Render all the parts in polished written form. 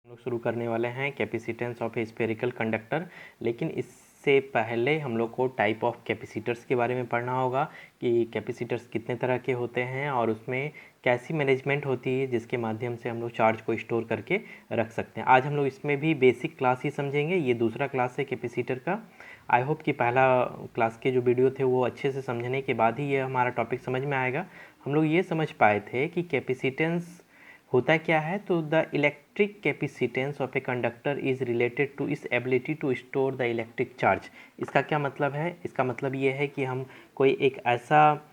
लोग शुरू करने वाले हैं capacitance of A spherical conductor. लेकिन इससे पहले हम लोग को टाइप ऑफ कैपेसिटर्स के बारे में पढ़ना होगा कि कैपेसिटर्स कितने तरह के होते हैं और उसमें कैसी मैनेजमेंट होती है जिसके माध्यम से हम लोग चार्ज को स्टोर करके रख सकते हैं। आज हम लोग इसमें भी बेसिक क्लास ही समझेंगे। ये दूसरा क्लास है कैपेसिटर का। आई होप कि पहला क्लास के जो वीडियो थे वो अच्छे से समझने के बाद ही ये हमारा टॉपिक समझ में आएगा। हम लोग ये समझ पाए थे कि कैपेसिटेंस होता क्या है। तो the electric capacitance of a conductor is related to its ability to store the electric charge. इसका क्या मतलब है? इसका मतलब ये है कि हम कोई एक ऐसा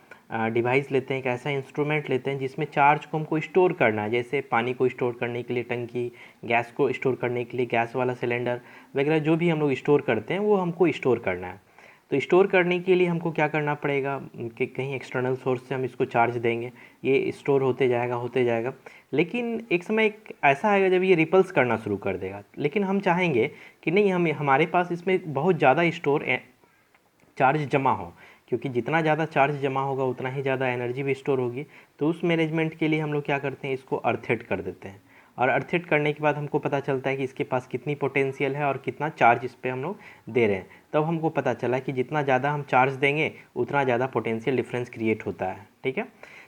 डिवाइस लेते हैं, एक ऐसा इंस्ट्रूमेंट लेते हैं जिसमें चार्ज को हमको स्टोर करना है। जैसे पानी को स्टोर करने के लिए टंकी, गैस को स्टोर करने के लिए गैस वाला सिलेंडर वगैरह, जो भी हम लोग स्टोर करते हैं वो हमको स्टोर करना है। तो स्टोर करने के लिए हमको क्या करना पड़ेगा कि कहीं एक्सटर्नल सोर्स से हम इसको चार्ज देंगे, ये स्टोर होते जाएगा। लेकिन एक समय एक ऐसा आएगा जब ये रिपल्स करना शुरू कर देगा। लेकिन हम चाहेंगे कि नहीं, हमारे पास इसमें बहुत ज़्यादा चार्ज जमा हो, क्योंकि जितना ज़्यादा चार्ज जमा होगा उतना ही ज़्यादा एनर्जी भी स्टोर होगी। तो उस मैनेजमेंट के लिए हम लोग क्या करते हैं, इसको अर्थिट कर देते हैं। और अर्थिट करने के बाद हमको पता चलता है कि इसके पास कितनी पोटेंशियल है और कितना चार्ज इस पर हम लोग दे रहे हैं। तब हमको पता चला कि जितना ज़्यादा हम चार्ज देंगे उतना ज़्यादा पोटेंशियल डिफरेंस क्रिएट होता है। ठीक है,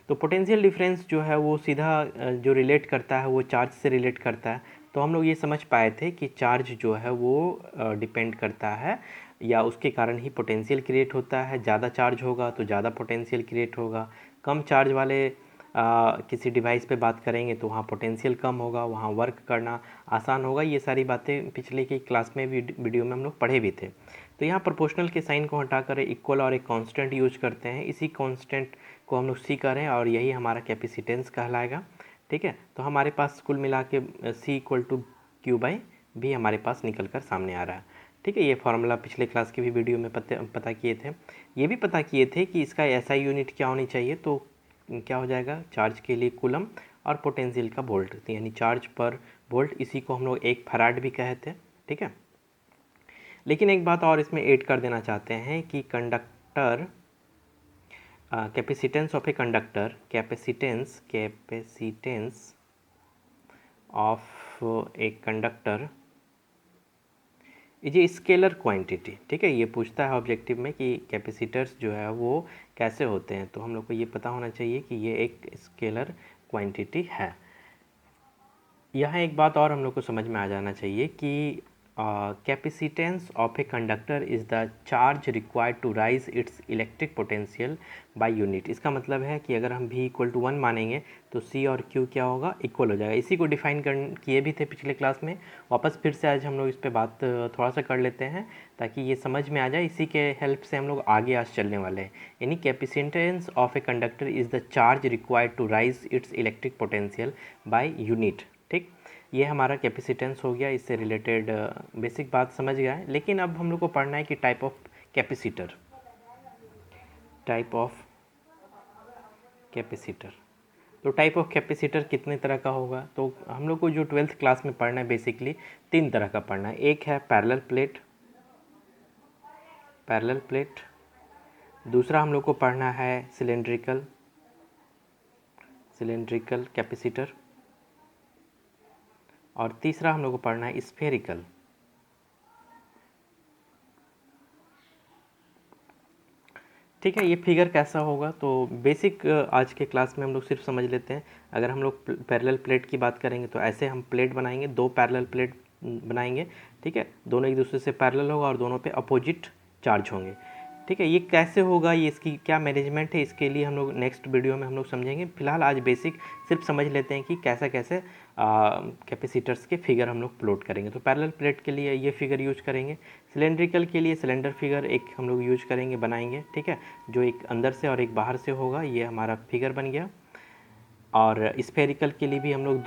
तो पोटेंशियल डिफरेंस जो है वो सीधा जो रिलेट करता है वो चार्ज से रिलेट करता है। तो हम लोग ये समझ पाए थे कि चार्ज जो है वो डिपेंड करता है या उसके कारण ही पोटेंशियल क्रिएट होता है। ज़्यादा चार्ज होगा तो ज़्यादा पोटेंशियल क्रिएट होगा। कम चार्ज वाले किसी डिवाइस पे बात करेंगे तो वहाँ पोटेंशियल कम होगा, वहाँ वर्क करना आसान होगा। ये सारी बातें पिछले की क्लास में वीडियो में हम लोग पढ़े भी थे। तो यहाँ प्रोपोर्शनल के साइन को हटाकर इक्वल और एक कांस्टेंट यूज करते हैं। इसी कांस्टेंट को हम लोग सी करें और यही हमारा कैपेसिटेंस कहलाएगा। ठीक है, तो हमारे पास कुल मिला के सी इक्वल टू क्यू बाई भी हमारे पास निकल कर सामने आ रहा है। ठीक है, ये फार्मूला पिछले क्लास के भी वीडियो में पता किए थे। ये भी पता किए थे कि इसका एसआई यूनिट क्या होनी चाहिए। तो क्या हो जाएगा, चार्ज के लिए कूलम और पोटेंशियल का वोल्ट, यानी चार्ज पर वोल्ट। इसी को हम लोग 1 फैराड भी कहते हैं। ठीक है, लेकिन एक बात और इसमें ऐड कर देना चाहते हैं कि conductor capacitance of a conductor, capacitance of a conductor ये स्केलर क्वांटिटी। ठीक है, ये पूछता है ऑब्जेक्टिव में कि कैपेसिटर्स जो है वो कैसे होते हैं। तो हम लोग को ये पता होना चाहिए कि ये एक स्केलर क्वांटिटी है। यहाँ एक बात और हम लोग को समझ में आ जाना चाहिए कि capacitance of a conductor is the charge required to raise its electric potential by unit. इसका मतलब है कि अगर हम v इक्वल टू 1 मानेंगे तो c और q क्या होगा, इक्वल हो जाएगा। इसी को डिफाइन किए भी थे पिछले क्लास में। वापस फिर से आज हम लोग इस पर बात थोड़ा सा कर लेते हैं ताकि ये समझ में आ जाए। इसी के हेल्प से हम लोग आगे आज चलने वाले हैं। यानी capacitance of a conductor is the charge required to raise its electric potential by unit. ठीक, ये हमारा कैपेसिटेंस हो गया। इससे रिलेटेड बेसिक बात समझ गया है। लेकिन अब हम लोग को पढ़ना है कि टाइप ऑफ कैपेसिटर। तो टाइप ऑफ कैपेसिटर कितने तरह का होगा? तो हम लोग को जो 12th क्लास में पढ़ना है बेसिकली 3 तरह का पढ़ना है। एक है पैरेलल प्लेट, दूसरा हम लोग को पढ़ना है सिलेंड्रिकल कैपेसिटर, और तीसरा हम लोग को पढ़ना है स्फेरिकल। ठीक है, ये फिगर कैसा होगा तो बेसिक आज के क्लास में हम लोग सिर्फ समझ लेते हैं। अगर हम लोग पैरेलल प्लेट की बात करेंगे तो ऐसे हम प्लेट बनाएंगे, 2 पैरेलल प्लेट बनाएंगे। ठीक है, दोनों एक दूसरे से पैरेलल होगा और दोनों पे अपोजिट चार्ज होंगे। ठीक है, ये कैसे होगा, ये इसकी क्या मैनेजमेंट है, इसके लिए हम लोग नेक्स्ट वीडियो में हम लोग समझेंगे। फिलहाल आज बेसिक सिर्फ समझ लेते हैं कि कैसे कैपेसिटर्स के फिगर हम लोग प्लॉट करेंगे। तो पैरेलल प्लेट के लिए ये फिगर यूज करेंगे। सिलेंड्रिकल के लिए सिलेंडर फिगर एक हम लोग यूज करेंगे, बनाएंगे। ठीक है, जो एक अंदर से और एक बाहर से होगा, ये हमारा फिगर बन गया। और स्फेरिकल के लिए भी हम लोग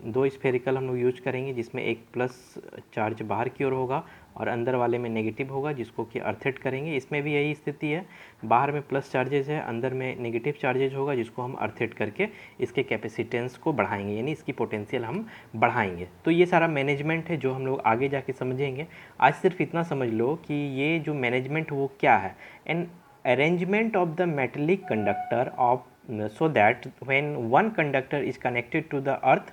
दो स्फेरिकल हम लोग यूज करेंगे, जिसमें एक प्लस चार्ज बाहर की ओर होगा और अंदर वाले में नेगेटिव होगा, जिसको कि अर्थिट करेंगे। इसमें भी यही स्थिति है, बाहर में प्लस चार्जेज है, अंदर में नेगेटिव चार्जेज होगा, जिसको हम अर्थिट करके इसके कैपेसिटेंस को बढ़ाएंगे, यानी इसकी पोटेंशियल हम बढ़ाएंगे। तो ये सारा मैनेजमेंट है जो हम लोग आगे जाके समझेंगे। आज सिर्फ इतना समझ लो कि ये जो मैनेजमेंट वो क्या है। N arrangement of the metallic conductor of so that when one conductor is connected to the earth,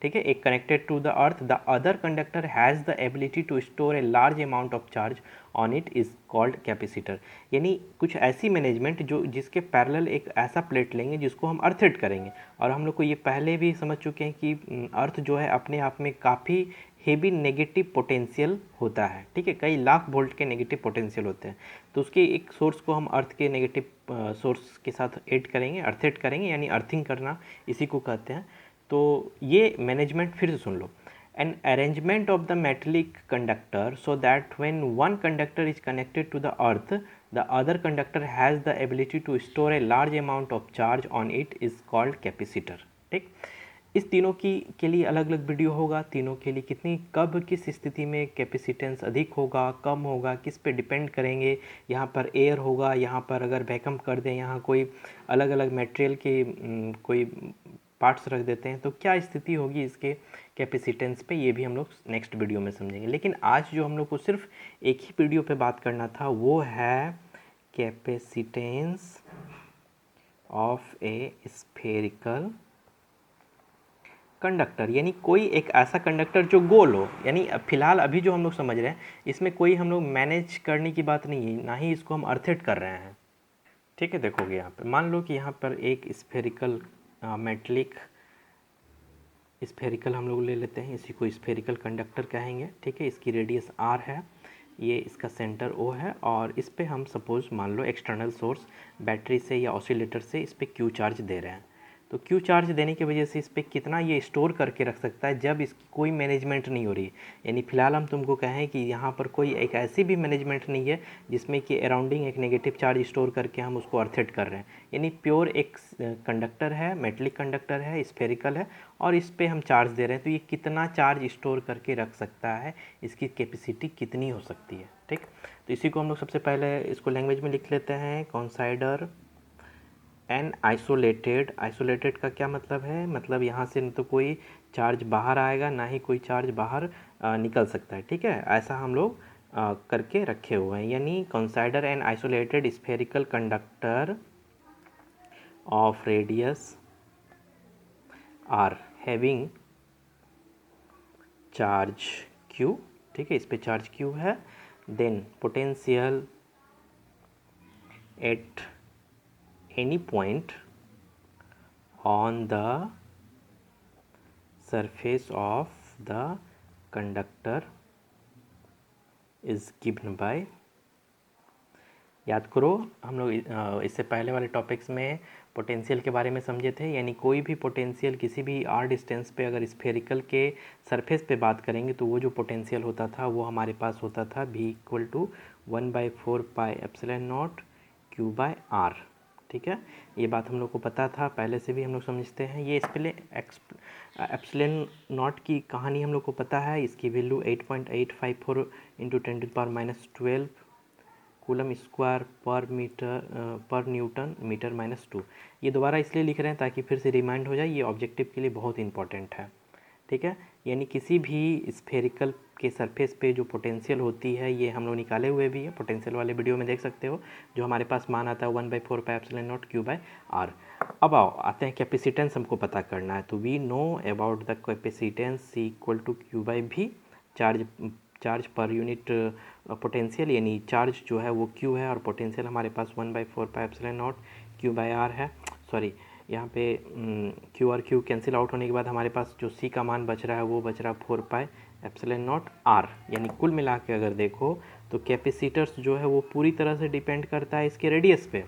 ठीक है, एक connected to the earth, the other conductor has the ability to store a large amount of charge on it is called capacitor. यानी कुछ ऐसी management जो जिसके parallel एक ऐसा प्लेट लेंगे जिसको हम अर्थेड करेंगे। और हम लोग को ये पहले भी समझ चुके हैं कि अर्थ जो है अपने आप में काफ़ी हेवी नेगेटिव पोटेंशियल होता है, ठीक है, कई लाख वोल्ट के नेगेटिव पोटेंशियल होते हैं। तो उसके एक सोर्स को हम अर्थ के नेगेटिव सोर्स के साथ ऐड करेंगे, अर्थेड करेंगे, यानी अर्थिंग करना इसी को कहते हैं। तो ये मैनेजमेंट फिर से सुन लो। An arrangement of the metallic conductor so that when one conductor is connected to the earth the other conductor has the ability to store a large amount of charge on it is called capacitor. ठीक, इस तीनों की के लिए अलग अलग video होगा, तीनों के लिए कितनी कब किस स्थिति में कैपेसिटेंस अधिक होगा कम होगा किस पे डिपेंड करेंगे। यहाँ पर एयर होगा, यहाँ पर अगर वैक्यूम कर दें, यहाँ कोई अलग अलग मटेरियल के कोई पार्ट्स रख देते हैं तो क्या स्थिति होगी इसके कैपेसिटेंस पे, ये भी हम लोग नेक्स्ट वीडियो में समझेंगे। लेकिन आज जो हम लोग को सिर्फ एक ही वीडियो पे बात करना था वो है capacitance of A spherical conductor. यानी कोई एक ऐसा कंडक्टर जो गोल हो, यानी फिलहाल अभी जो हम लोग समझ रहे हैं इसमें कोई हम लोग मैनेज करने की बात नहीं है, ना ही इसको हम अर्थेड कर रहे हैं। ठीक है, देखोगे यहाँ पर मान लो कि यहाँ पर एक स्फेरिकल मेटलिक स्फेरिकल हम लोग ले लेते हैं, इसी को स्फेरिकल कंडक्टर कहेंगे। ठीक है, इसकी रेडियस r है, ये इसका सेंटर O है, और इस पे हम सपोज मान लो एक्सटर्नल सोर्स बैटरी से या ऑसिलेटर से इस पे Q चार्ज दे रहे हैं। तो Q चार्ज देने की वजह से इस पर कितना ये स्टोर करके रख सकता है जब इसकी कोई मैनेजमेंट नहीं हो रही। यानी फिलहाल हम तुमको कहें कि यहाँ पर कोई एक ऐसी भी मैनेजमेंट नहीं है जिसमें कि अराउंडिंग एक नेगेटिव चार्ज स्टोर करके हम उसको अर्थेड कर रहे हैं। यानी प्योर एक कंडक्टर है, मेटलिक कंडक्टर है, स्फेरिकल है, और इस पर हम चार्ज दे रहे हैं, तो ये कितना चार्ज स्टोर करके रख सकता है, इसकी कैपेसिटी कितनी हो सकती है। ठीक, तो इसी को हम लोग सबसे पहले इसको लैंग्वेज में लिख लेते हैं। कंसीडर एन आइसोलेटेड का क्या मतलब है, मतलब यहाँ से न तो कोई चार्ज बाहर आएगा ना ही कोई चार्ज बाहर निकल सकता है। ठीक है, ऐसा हम लोग करके रखे हुए हैं। यानी consider an isolated spherical conductor of radius R having charge Q। ठीक है, इस पे चार्ज Q है, then potential at any point on the surface of the conductor is given by। याद करो हम लोग इससे पहले वाले टॉपिक्स में पोटेंशियल के बारे में समझे थे। यानी कोई भी पोटेंशियल किसी भी r डिस्टेंस पे अगर स्फेरिकल के सरफेस पे बात करेंगे तो वो जो पोटेंशियल होता था वो हमारे पास होता था v = 1/4 pi epsilon not Q/r। ठीक है, ये बात हम लोग को पता था, पहले से भी हम लोग समझते हैं। ये एप्सिलॉन नॉट की कहानी हम लोग को पता है, इसकी वैल्यू 8.854 × 10⁻12 कूलम स्क्वायर पर न्यूटन मीटर -2। ये दोबारा इसलिए लिख रहे हैं ताकि फिर से रिमाइंड हो जाए, ये ऑब्जेक्टिव के लिए बहुत इंपॉर्टेंट है। ठीक है, यानी किसी भी स्फेरिकल के सरफेस पे जो पोटेंशियल होती है ये हम लोग निकाले हुए भी है, पोटेंशियल वाले वीडियो में देख सकते हो, जो हमारे पास मान आता है 1/4 पाई एप्सिलॉन नॉट Q/r। अब आते हैं कैपेसिटेंस हमको पता करना है, तो we know about the capacitance = Q/V, charge per unit potential, यानी चार्ज जो है वो Q है और पोटेंशियल हमारे पास 1/4 पाई एप्सिलॉन नॉट Q/r है। सॉरी, यहाँ पे Q और Q कैंसिल आउट होने के बाद हमारे पास जो C का मान बच रहा है वो बच रहा है 4 पाई एप्सिलॉन नॉट r। यानी कुल मिला के अगर देखो तो कैपेसिटर्स जो है वो पूरी तरह से डिपेंड करता है इसके रेडियस पे।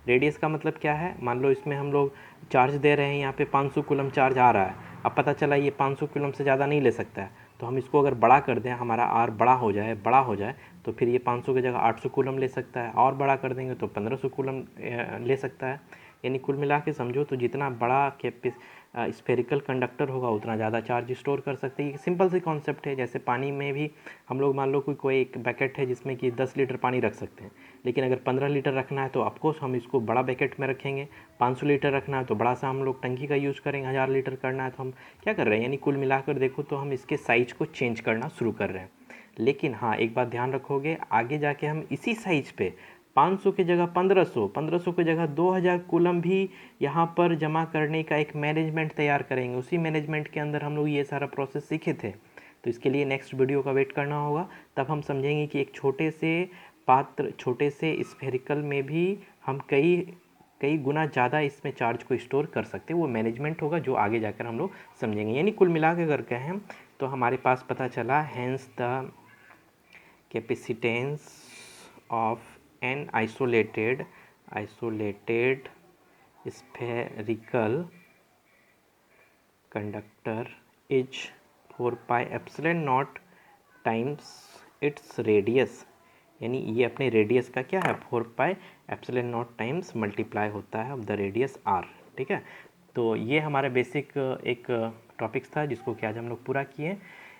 रेडियस का मतलब क्या है, मान लो इसमें हम लोग चार्ज दे रहे हैं, यहाँ पे 500 कूलम चार्ज आ रहा है, अब पता चला ये 500 कूलम से ज़्यादा नहीं ले सकता है, तो हम इसको अगर बड़ा कर दें, हमारा r बड़ा हो जाए तो फिर ये 500 की जगह 800 कूलम ले सकता है, और बड़ा कर देंगे तो 1500 कूलम ले सकता है। यानी कुल मिला के समझो तो जितना बड़ा स्फेरिकल कंडक्टर होगा उतना ज़्यादा चार्ज स्टोर कर सकते हैं। ये सिंपल सी कॉन्सेप्ट है। जैसे पानी में भी हम लोग मान लो कोई एक बैकेट है जिसमें कि 10 लीटर पानी रख सकते हैं, लेकिन अगर 15 लीटर रखना है तो ऑफकोर्स हम इसको बड़ा बैकेट में रखेंगे। 500 लीटर रखना है तो बड़ा सा हम लोग टंकी का यूज़ करेंगे। 1000 लीटर करना है तो हम क्या कर रहे हैं, यानी कुल मिलाकर देखो तो हम इसके साइज़ को चेंज करना शुरू कर रहे हैं। लेकिन हाँ, एक बात ध्यान रखोगे, आगे जाके हम इसी साइज़ पे 500 की जगह 1500, 1500 की जगह 2000 कूलम भी यहाँ पर जमा करने का एक मैनेजमेंट तैयार करेंगे। उसी मैनेजमेंट के अंदर हम लोग ये सारा प्रोसेस सीखे थे। तो इसके लिए नेक्स्ट वीडियो का वेट करना होगा, तब हम समझेंगे कि एक छोटे से पात्र, छोटे से स्फेरिकल में भी हम कई कई गुना ज़्यादा इसमें चार्ज को स्टोर कर सकते हैं। वो मैनेजमेंट होगा जो आगे जाकर हम लोग समझेंगे। यानी कुल मिला के अगर कहें तो हमारे पास पता चला, hence the capacitance of an isolated spherical conductor is 4 pi epsilon naught times its radius. यानी ये अपने रेडियस का क्या है, 4 pi epsilon naught times multiply होता है ऑफ द रेडियस आर। ठीक है, तो ये हमारा बेसिक एक टॉपिक्स था जिसको कि आज हम लोग पूरा किए।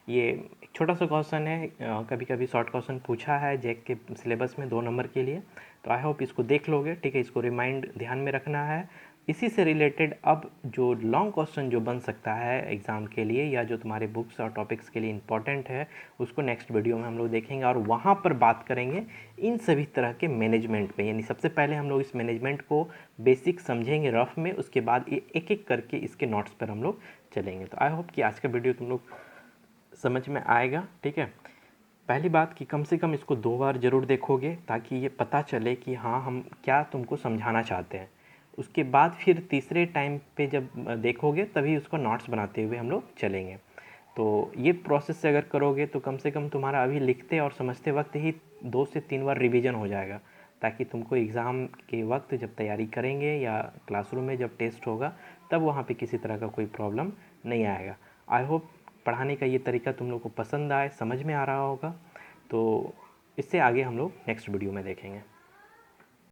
ये एक छोटा सा क्वेश्चन है, कभी कभी शॉर्ट क्वेश्चन पूछा है जैक के सिलेबस में 2 नंबर के लिए, तो आई होप इसको देख लोगे। ठीक है, इसको रिमाइंड ध्यान में रखना है। इसी से रिलेटेड अब जो लॉन्ग क्वेश्चन जो बन सकता है एग्ज़ाम के लिए या जो तुम्हारे बुक्स और टॉपिक्स के लिए इंपॉर्टेंट है, उसको नेक्स्ट वीडियो में हम लोग देखेंगे और वहाँ पर बात करेंगे इन सभी तरह के मैनेजमेंट पे। यानी सबसे पहले हम लोग इस मैनेजमेंट को बेसिक समझेंगे रफ में, उसके बाद ये एक एक करके इसके नोट्स पर हम लोग चलेंगे। तो आई होप कि आज का वीडियो तुम लोग समझ में आएगा। ठीक है, पहली बात कि कम से कम इसको 2 बार ज़रूर देखोगे ताकि ये पता चले कि हाँ हम क्या तुमको समझाना चाहते हैं। उसके बाद फिर तीसरे टाइम पे जब देखोगे तभी उसको नोट्स बनाते हुए हम लोग चलेंगे। तो ये प्रोसेस से अगर करोगे तो कम से कम तुम्हारा अभी लिखते और समझते वक्त ही 2 से 3 बार रिवीजन हो जाएगा, ताकि तुमको एग्ज़ाम के वक्त जब तैयारी करेंगे या क्लासरूम में जब टेस्ट होगा तब वहाँ पे किसी तरह का कोई प्रॉब्लम नहीं आएगा। आई होप पढ़ाने का ये तरीका तुम लोग को पसंद आए, समझ में आ रहा होगा। तो इससे आगे हम लोग नेक्स्ट वीडियो में देखेंगे।